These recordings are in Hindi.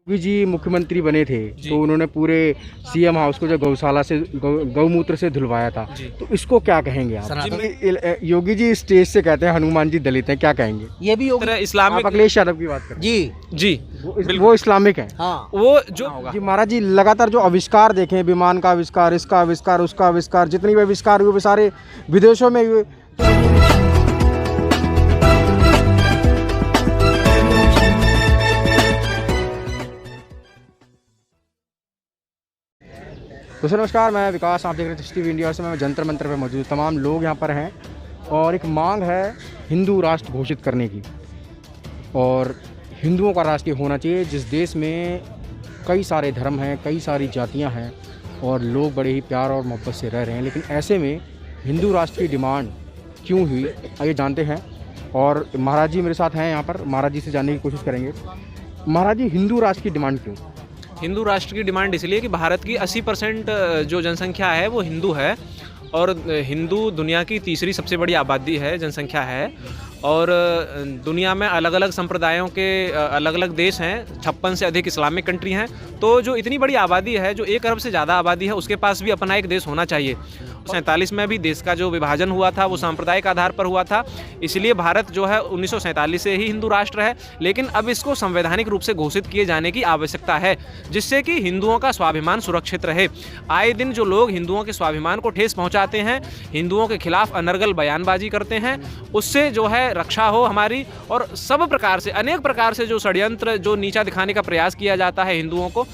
योगी जी मुख्यमंत्री बने थे तो उन्होंने पूरे सीएम हाउस को जो गौशाला से गौमूत्र से धुलवाया था, तो इसको क्या कहेंगे आप? योगी जी स्टेज से कहते हैं हनुमान जी दलित हैं, क्या कहेंगे? ये भी इस्लामिक अखिलेश यादव की बात करें जी वो इस्लामिक है। हाँ, वो जो जी महाराज जी लगातार जो आविष्कार देखें, विमान का आविष्कार, इसका आविष्कार, उसका आविष्कार, जितनी भी आविष्कार हुए वो सारे विदेशों में हुए। तो सर नमस्कार, मैं विकास, आप देख रहे थे टीवी इंडिया। और मैं जंतर मंतर पे मौजूद, तमाम लोग यहाँ पर हैं और एक मांग है हिंदू राष्ट्र घोषित करने की, और हिंदुओं का राष्ट्र होना चाहिए जिस देश में कई सारे धर्म हैं, कई सारी जातियाँ हैं और लोग बड़े ही प्यार और मोहब्बत से रह रहे हैं। लेकिन ऐसे में हिंदू राष्ट्र की डिमांड क्यों हुई, आइए जानते हैं। और महाराज जी मेरे साथ हैं यहाँ पर, महाराज जी से जानने की कोशिश करेंगे। महाराज जी, हिंदू राष्ट्र की डिमांड क्यों? हिंदू राष्ट्र की डिमांड इसलिए कि भारत की 80% जो जनसंख्या है वो हिंदू है, और हिंदू दुनिया की तीसरी सबसे बड़ी आबादी है, जनसंख्या है। और दुनिया में अलग अलग संप्रदायों के अलग अलग देश हैं, 56 से अधिक इस्लामिक कंट्री हैं। तो जो इतनी बड़ी आबादी है, जो 1 अरब से ज़्यादा आबादी है, उसके पास भी अपना एक देश होना चाहिए। 47 में भी देश का जो विभाजन हुआ था वो सांप्रदायिक आधार पर हुआ था, इसलिए भारत जो है 1947 से ही हिंदू राष्ट्र है। लेकिन अब इसको संवैधानिक रूप से घोषित किए जाने की आवश्यकता है, जिससे कि हिंदुओं का स्वाभिमान सुरक्षित रहे। आए दिन जो लोग हिंदुओं के स्वाभिमान को ठेस पहुंचाते हैं, हिंदुओं के खिलाफ अनर्गल बयानबाजी करते हैं, उससे जो है रक्षा हो हमारी। और सब प्रकार से, अनेक प्रकार से जो षड्यंत्र, जो नीचा दिखाने का प्रयास किया जाता है हिंदुओं को,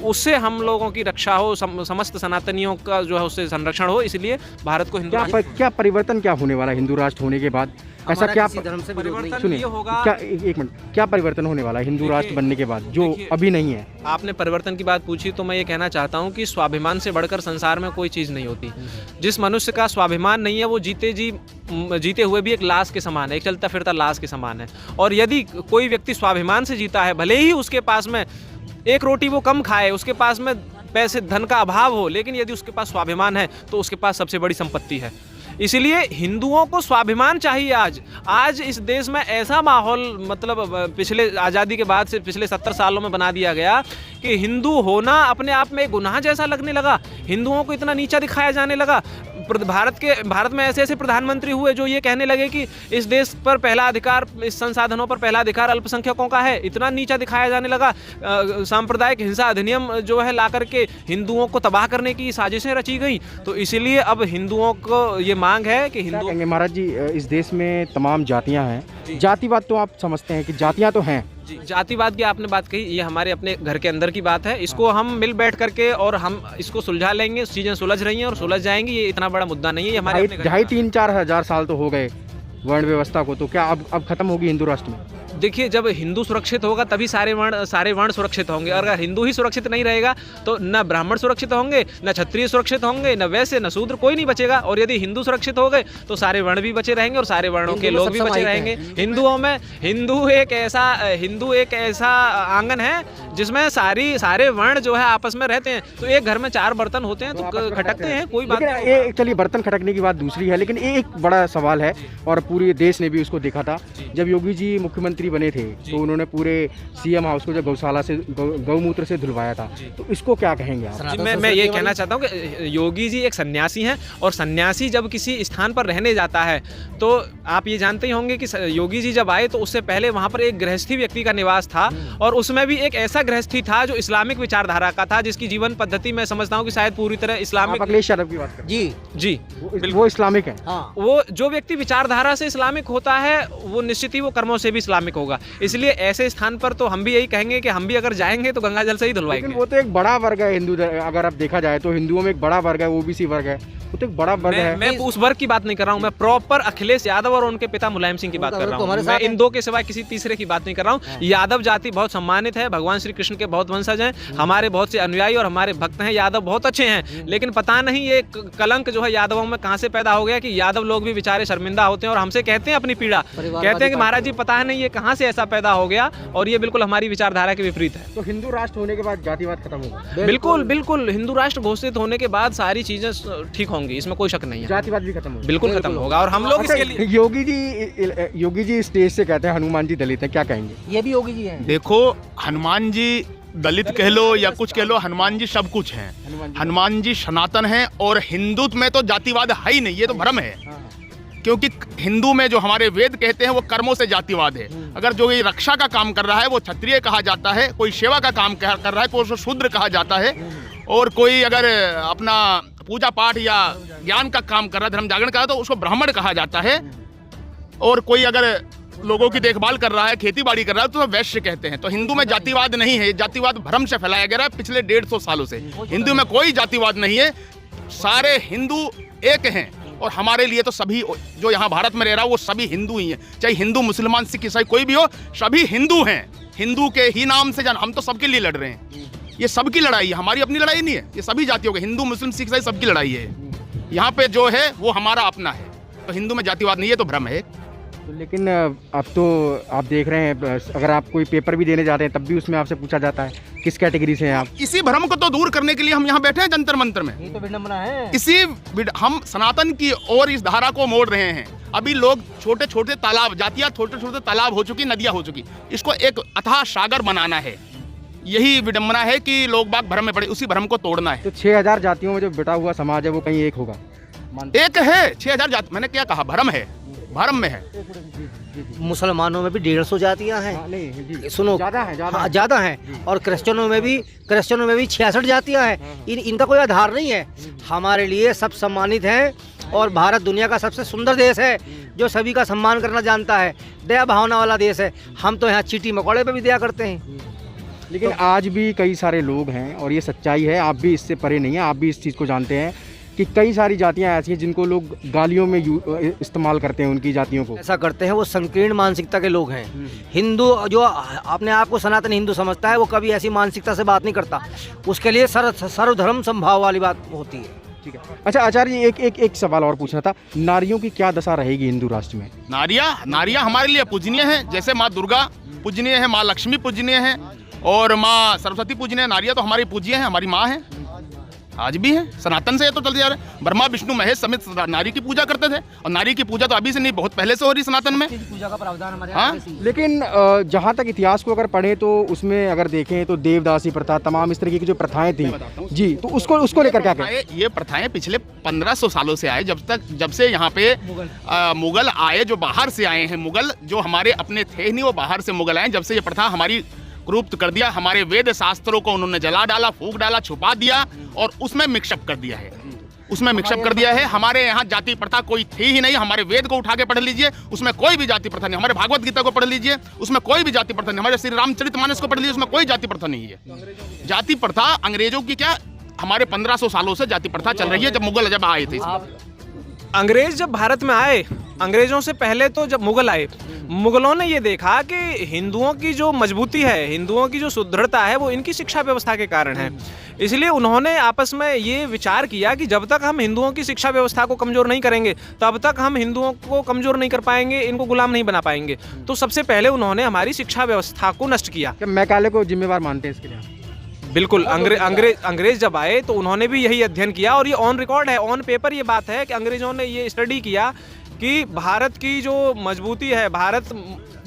उससे हम लोगों की रक्षा हो, समस्त सनातनियों का जो है उससे संरक्षण हो। इसलिए भारत को हिंदू क्या परिवर्तन क्या होने वाला है हिंदू राष्ट्र होने के बाद? ऐसा क्या परिवर्तन ये होगा? क्या एक मिनट, क्या परिवर्तन होने वाला है हिंदू राष्ट्र बनने के बाद जो अभी नहीं है? आपने परिवर्तन की बात पूछी तो मैं ये कहना चाहता हूँ कि स्वाभिमान से बढ़कर संसार में कोई चीज़ नहीं होती। जिस मनुष्य का स्वाभिमान नहीं है वो जीते हुए भी एक लाश के समान है, एक चलता फिरता लाश के समान है। और यदि कोई व्यक्ति स्वाभिमान से जीता है, भले ही उसके पास में एक रोटी वो कम खाए, उसके पास में पैसे धन का अभाव हो, लेकिन यदि उसके पास स्वाभिमान है तो उसके पास सबसे बड़ी संपत्ति है। इसलिए हिंदुओं को स्वाभिमान चाहिए। आज इस देश में ऐसा माहौल, मतलब पिछले आज़ादी के बाद से पिछले 70 सालों में बना दिया गया कि हिंदू होना अपने आप में एक गुनाह जैसा लगने लगा। हिंदुओं को इतना नीचा दिखाया जाने लगा। भारत में ऐसे प्रधानमंत्री हुए जो ये कहने लगे कि इस देश पर पहला अधिकार, इस संसाधनों पर पहला अधिकार अल्पसंख्यकों का है। इतना नीचा दिखाया जाने लगा। सांप्रदायिक हिंसा अधिनियम जो है ला करके हिंदुओं को तबाह करने की साजिशें रची गई। तो इसीलिए अब हिंदुओं को ये मांग है कि हिंदू महाराज जी, इस देश में तमाम जातियाँ हैं। जातिवाद तो आप समझते हैं कि जातियाँ तो हैं। जातिवाद की आपने बात कही, ये हमारे अपने घर के अंदर की बात है। इसको हम मिल बैठ करके और हम इसको सुलझा लेंगे। चीज़ें सुलझ रही हैं और सुलझ जाएंगी, ये इतना बड़ा मुद्दा नहीं है। ये हमारे 2,500-3,000 4 साल तो हो गए वर्ण व्यवस्था को, तो क्या अब खत्म होगी हिंदू राष्ट्र में? देखिए, जब हिंदू सुरक्षित होगा तभी सारे वर्ण सुरक्षित होंगे। और अगर हिंदू ही सुरक्षित नहीं रहेगा तो न ब्राह्मण सुरक्षित होंगे, न क्षत्रिय सुरक्षित होंगे, न वैश्य न शूद्र, कोई नहीं बचेगा। और यदि हिंदू सुरक्षित हो गए तो सारे वर्ण भी बचे रहेंगे और सारे वर्णों के लोग भी बचे रहेंगे। हिंदुओं में हिंदू एक ऐसा आंगन है जिसमें सारे वर्ण जो है आपस में रहते हैं। तो एक घर में 4 बर्तन होते हैं तो खटकते हैं, कोई बात नहीं। चलिए, बर्तन खटकने की बात दूसरी है, लेकिन एक बड़ा सवाल है और पूरे देश ने भी उसको देखा था। जब योगी जी मुख्यमंत्री बने थे तो उन्होंने पूरे सीएम हाउस को जो गौशाला से गौमूत्र से धुलवाया था, तो इसको क्या कहेंगे आप? मैं ये कहना चाहता हूँ कि योगी जी एक सन्यासी हैं, और सन्यासी जब किसी स्थान पर रहने जाता है तो आप ये जानते ही होंगे कि योगी जी जब आए तो उससे पहले वहाँ पर एक गृहस्थी व्यक्ति का निवास था, और उसमें भी एक ऐसा गृहस्थी था जो इस्लामिक विचारधारा का था, जिसकी जीवन पद्धति मैं समझता हूँ कि शायद पूरी तरह इस्लामिक। अखिलेश यादव की बात करें। जी वो इस्लामिक है। हाँ। वो जो व्यक्ति विचारधारा से इस्लामिक होता है वो निश्चित ही वो कर्मों से भी इस्लामिक होगा। इसलिए ऐसे स्थान पर तो हम भी यही कहेंगे कि हम भी अगर जाएंगे तो गंगा जल से ही धुलवाएंगे। वो तो एक बड़ा वर्ग है हिंदू, अगर आप देखा जाए तो हिंदुओं में एक बड़ा वर्ग है, ओबीसी वर्ग है, वो तो एक बड़ा वर्ग है। मैं उस वर्ग की बात नहीं कर रहा हूँ, मैं प्रॉपर अखिलेश यादव और उनके पिता मुलायम सिंह की बात कर रहा हूँ। मैं इन दो के सिवाय किसी तीसरे की बात नहीं कर रहा हूँ। यादव जाति बहुत सम्मानित है, भगवान श्री कृष्ण के बहुत वंशज हैं, हमारे बहुत से अनुयायी और हमारे भक्त हैं। यादव बहुत अच्छे हैं, लेकिन पता नहीं ये कलंक जो है यादवों में कहाँ से पैदा हो गया कि यादव लोग भी बेचारे शर्मिंदा होते हैं और हमसे कहते हैं अपनी पीड़ा, कहते हैं कि महाराज जी पता नहीं ये कहाँ से ऐसा पैदा हो गया, और ये बिल्कुल हमारी विचारधारा के विपरीत है। तो हिंदू राष्ट्र होने के बाद जातिवाद खत्म होगा? बिल्कुल हिंदू राष्ट्र घोषित होने के बाद सारी चीजें ठीक होंगी, इसमें कोई शक नहीं है। जातिवाद भी खत्म होगा? बिल्कुल खत्म होगा। और हम लोग इसके लिए योगी जी स्टेज से कहते हैं हनुमान जी दलित हैं, क्या कहेंगे? ये भी योगी जी हैं। देखो, हनुमान जी दलित कह लो या कुछ कह लो, हनुमान जी सब कुछ हैं। हनुमान जी सनातन हैं और हिंदुत्व में तो जातिवाद है ही नहीं, ये तो भ्रम है। क्योंकि हिंदू में जो हमारे वेद कहते हैं वो कर्मों से जातिवाद है। अगर जो ये रक्षा का काम कर रहा है वो क्षत्रिय कहा जाता है, कोई सेवा का काम कर रहा है तो उसको शूद्र कहा जाता है, और कोई अगर अपना पूजा पाठ या ज्ञान का काम कर रहा है, धर्म जागरण का, तो उसको ब्राह्मण कहा जाता है, और कोई अगर लोगों की देखभाल कर रहा है, खेती बाड़ी कर रहा है, तो वैश्य कहते हैं। तो हिंदू में जातिवाद नहीं है, जातिवाद भ्रम से फैलाया गया है पिछले 150 सालों से। हिंदू में कोई जातिवाद नहीं है, सारे हिंदू एक हैं, और हमारे लिए तो सभी जो यहाँ भारत में रह रहा है वो सभी हिंदू ही हैं, चाहे हिंदू मुसलमान सिख ईसाई कोई भी हो, सभी हिंदू हैं। हिंदू के ही नाम से हम तो सबके लिए लड़ रहे हैं। ये सबकी लड़ाई है, हमारी अपनी लड़ाई नहीं है, ये सभी जातियों के, हिंदू मुस्लिम सिख ईसाई सबकी लड़ाई है। यहाँ पे जो है वो हमारा अपना है, तो हिंदू में जातिवाद नहीं है, तो भ्रम है। तो लेकिन अब तो आप देख रहे हैं, अगर आप कोई पेपर भी देने जाते हैं तब भी उसमें आपसे पूछा जाता है किस कैटेगरी से हैं आप। इसी भ्रम को तो दूर करने के लिए हम यहाँ बैठे हैं जंतर मंतर में। ये तो विडंबना है। हम सनातन की ओर इस धारा को मोड़ रहे हैं। अभी लोग छोटे छोटे तालाब, जातियां छोटे छोटे तालाब हो चुकी, नदियां हो चुकी, इसको एक अथाह सागर बनाना है। यही विडंबना है कि लोग बाग भ्रम में पड़े, उसी भ्रम को तोड़ना है। तो 6000 जातियों में जो बिटा हुआ समाज है वो कहीं एक होगा, एक है 6000 जाति, मैंने क्या कहा, भ्रम है, भ्रम में है। मुसलमानों में भी 150 जातियां हैं। नहीं सुनो, ज़्यादा है, ज़्यादा हैं। और क्रिश्चियनों में भी 66 जातियां हैं। इनका कोई आधार नहीं है। हमारे लिए सब सम्मानित हैं, और भारत दुनिया का सबसे सुंदर देश है, जो सभी का सम्मान करना जानता है, दया भावना वाला देश है। हम तो यहाँ चीटी मकोड़े पे भी दया करते हैं। लेकिन आज भी कई सारे लोग हैं, और ये सच्चाई है, आप भी इससे परे नहीं हैं, आप भी इस चीज़ को जानते हैं कि कई सारी जातियां ऐसी हैं जिनको लोग गालियों में इस्तेमाल करते हैं, उनकी जातियों को ऐसा करते हैं, वो संकीर्ण मानसिकता के लोग हैं। हिंदू जो अपने आप को सनातन हिंदू समझता है, वो कभी ऐसी मानसिकता से बात नहीं करता। उसके लिए सर्वधर्म संभाव वाली बात होती है। ठीक है। अच्छा आचार्य जी, एक सवाल और पूछना था, नारियों की क्या दशा रहेगी हिंदू राष्ट्र में? नारियां हमारे लिए पूजनीय हैं, जैसे माँ दुर्गा पूजनीय है, माँ लक्ष्मी पूजनीय है, और माँ सरस्वती पूजनीय है। नारियां तो हमारी पूज्य हैं, हमारी माँ है, आज भी है, सनातन से ये तो चलते जा रहे हैं। ब्रह्मा विष्णु महेश समेत नारी की पूजा करते थे, और नारी की पूजा तो अभी से नहीं, बहुत पहले से हो रही सनातन में। पूजा का प्रावधान हमारे हाँ? लेकिन जहाँ तक इतिहास को अगर पढ़ें तो उसमें अगर देखें तो देवदासी प्रथा, तमाम इस तरीके की जो प्रथाएं थी जी, तो उसको लेकर क्या कहें? ये प्रथाएं पिछले 1500 सालों से आए, जब से यहाँ पे मुगल आए, जो बाहर से आए हैं। मुगल जो हमारे अपने थे नहीं, वो बाहर से मुगल आए। जब से ये प्रथा हमारी कुरूप्त कर दिया, हमारे वेद शास्त्रों को उन्होंने जला डाला, फूंक डाला, छुपा दिया, और उसमें मिक्सअप कर दिया है, उसमें मिक्सअप कर दिया है। हमारे यहाँ जाति प्रथा कोई थी ही नहीं। हमारे वेद को उठा के पढ़ लीजिए, उसमें कोई भी जाति प्रथा नहीं। हमारे भागवत गीता को पढ़ लीजिए, उसमें कोई भी जाति प्रथा नहीं। हमारे श्री रामचरितमानस को पढ़ लीजिए, उसमें कोई जाति प्रथा नहीं है। जाति प्रथा अंग्रेजों की क्या, हमारे 1500 सालों से जाति प्रथा चल रही है, जब मुगल जब आए थे। अंग्रेज जब भारत में आए, अंग्रेजों से पहले तो जब मुगल आए, मुगलों ने ये देखा कि हिंदुओं की जो मजबूती है, हिंदुओं की जो सुदृढ़ता है, वो इनकी शिक्षा व्यवस्था के कारण है। इसलिए उन्होंने आपस में ये विचार किया कि जब तक हम हिंदुओं की शिक्षा व्यवस्था को कमज़ोर नहीं करेंगे, तब तक हम हिंदुओं को कमज़ोर नहीं कर पाएंगे, इनको गुलाम नहीं बना पाएंगे। तो सबसे पहले उन्होंने हमारी शिक्षा व्यवस्था को नष्ट किया। मैकाले को जिम्मेवार मानते हैं इसके लिए? बिल्कुल। अंग्रेज जब आए तो उन्होंने भी यही अध्ययन किया, और ये ऑन रिकॉर्ड है, ऑन पेपर ये बात है कि अंग्रेजों ने ये स्टडी किया कि भारत की जो मजबूती है, भारत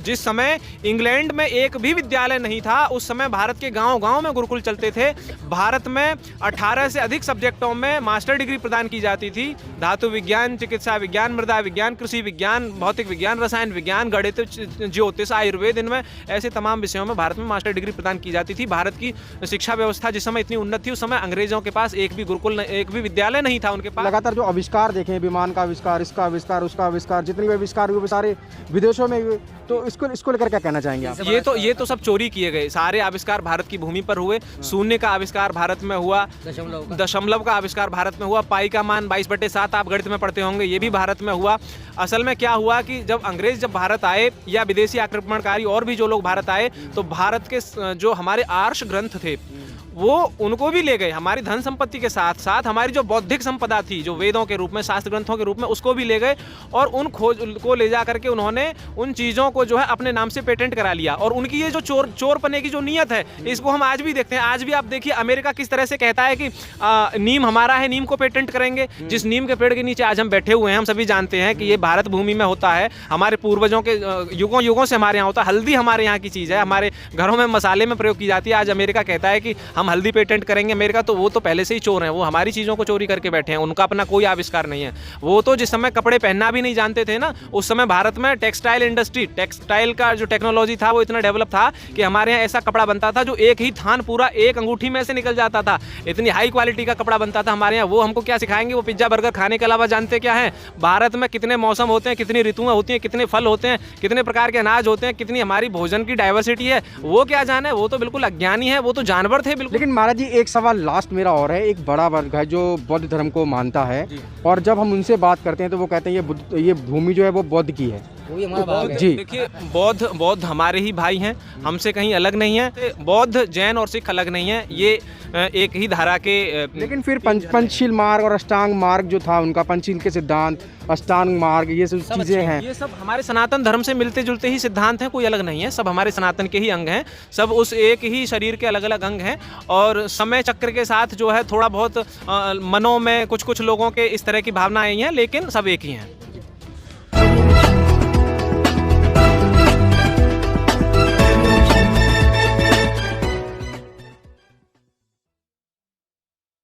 जिस समय इंग्लैंड में एक भी विद्यालय नहीं था, उस समय भारत के गांव-गांव में गुरुकुल चलते थे। भारत में 18 से अधिक सब्जेक्टों में मास्टर डिग्री प्रदान की जाती थी। धातु विज्ञान, चिकित्सा विज्ञान, मृदा विज्ञान, कृषि विज्ञान, भौतिक विज्ञान, रसायन विज्ञान, गणित, ज्योतिष, आयुर्वेद, इनमें ऐसे तमाम विषयों में भारत में मास्टर डिग्री प्रदान की जाती थी। भारत की शिक्षा व्यवस्था जिस समय इतनी उन्नत थी, उस समय अंग्रेजों के पास एक भी गुरुकुल, एक भी विद्यालय नहीं था उनके पास। लगातार जो आविष्कार देखें, विमान का आविष्कार, इसका आविष्कार, उसका आविष्कार, जितने भी आविष्कार हुए सारे विदेशों में हुए, तो इसको लेकर क्या कहना चाहेंगे आप? ये तो सब चोरी किए गए। सारे आविष्कार भारत की भूमि पर हुए। शून्य का आविष्कार भारत में हुआ, दशमलव का आविष्कार भारत में हुआ, पाई का मान 22/7 आप गणित में पढ़ते होंगे, ये भी भारत में हुआ। असल में क्या हुआ कि जब अंग्रेज भारत आए, या विदेशी आक्रमणकारी और भी जो लोग भारत आए, तो भारत के जो हमारे आर्ष ग्रंथ थे वो उनको भी ले गए, हमारी धन संपत्ति के साथ साथ हमारी जो बौद्धिक संपदा थी, जो वेदों के रूप में, शास्त्र ग्रंथों के रूप में, उसको भी ले गए और उन खोज को ले जा करके उन्होंने उन चीज़ों को जो है अपने नाम से पेटेंट करा लिया। और उनकी ये जो चोर पने की जो नीयत है, इसको हम आज भी देखते हैं। आज भी आप देखिए अमेरिका किस तरह से कहता है कि नीम हमारा है, नीम को पेटेंट करेंगे। जिस नीम के पेड़ के नीचे आज हम बैठे हुए हैं, हम सभी जानते हैं कि ये भारत भूमि में होता है, हमारे पूर्वजों के युगों युगों से हमारे यहाँ होता है। हल्दी हमारे यहाँ की चीज़ है, हमारे घरों में मसाले में प्रयोग की जाती है। आज अमेरिका कहता है कि हम हल्दी पेटेंट करेंगे। अमेरिका तो वो तो पहले से ही चोर हैं, वो हमारी चीज़ों को चोरी करके बैठे हैं, उनका अपना कोई आविष्कार नहीं है। वो तो जिस समय कपड़े पहनना भी नहीं जानते थे ना, उस समय भारत में टेक्सटाइल इंडस्ट्री, टेक्सटाइल का जो टेक्नोलॉजी था वो इतना डेवलप था कि हमारे यहाँ ऐसा कपड़ा बनता था जो एक ही थान पूरा एक अंगूठी में से निकल जाता था। इतनी हाई क्वालिटी का कपड़ा बनता था हमारे यहाँ। वो हमको क्या सिखाएंगे? वो पिज्जा बर्गर खाने के अलावा जानते क्या है भारत में कितने मौसम होते हैं, कितनी ऋतुएं होती हैं, कितने फल होते हैं, कितने प्रकार के अनाज होते हैं, कितनी हमारी भोजन की डाइवर्सिटी है? वो क्या जाने? वो तो बिल्कुल अज्ञानी है, वो तो जानवर थे बिल्कुल। लेकिन महाराज जी एक सवाल लास्ट मेरा और है। एक बड़ा वर्ग है जो बौद्ध धर्म को मानता है, और जब हम उनसे बात करते हैं तो वो कहते हैं ये भूमि जो है वो बौद्ध की है। जी देखिए, बौद्ध हमारे ही भाई हैं, हमसे कहीं अलग नहीं है। बौद्ध, जैन और सिख अलग नहीं है, ये एक ही धारा के। लेकिन फिर पंचशील मार्ग और अष्टांग मार्ग जो था उनका, पंचशील के सिद्धांत, अष्टांग मार्ग, ये सब चीज़ें हैं, ये सब हमारे सनातन धर्म से मिलते जुलते ही सिद्धांत हैं, कोई अलग नहीं है। सब हमारे सनातन के ही अंग हैं, सब उस एक ही शरीर के अलग अलग अंग हैं। और समय चक्र के साथ जो है थोड़ा बहुत मनों में कुछ कुछ लोगों के इस तरह की भावना आई हैं, लेकिन सब एक ही हैं।